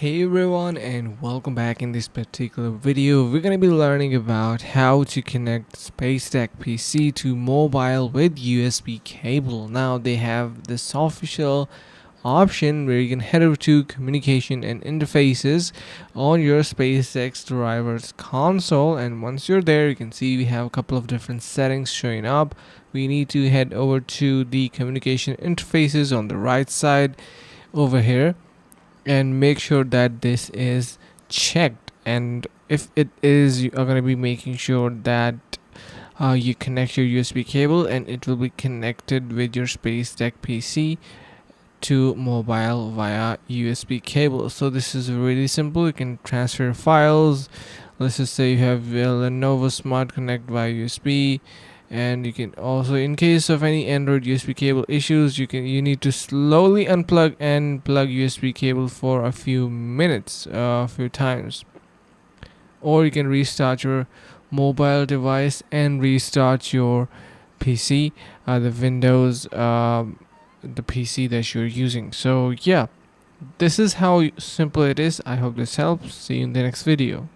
Hey everyone, and welcome back. In this particular video we're going to be learning about how to connect Spacedesk PC to mobile with USB cable. Now they have this official option where you can head over to communication and interfaces on your Spacedesk drivers console, and once you're there you can see we have a couple of different settings showing up. We need to head over to the communication interfaces on the right side over here and make sure that this is checked, and if it is, you are going to be making sure that you connect your USB cable and it will be connected with your Spacedesk PC to mobile via USB cable. So this is really simple. You can transfer files. Let's just say you have Lenovo Smart Connect via USB, and you can also, in case of any Android USB cable issues, you need to slowly unplug and plug USB cable for a few minutes, a few times, or you can restart your mobile device and restart your PC, the Windows, the PC that you're using. So yeah, this is how simple it is. I hope this helps. See you in the next video.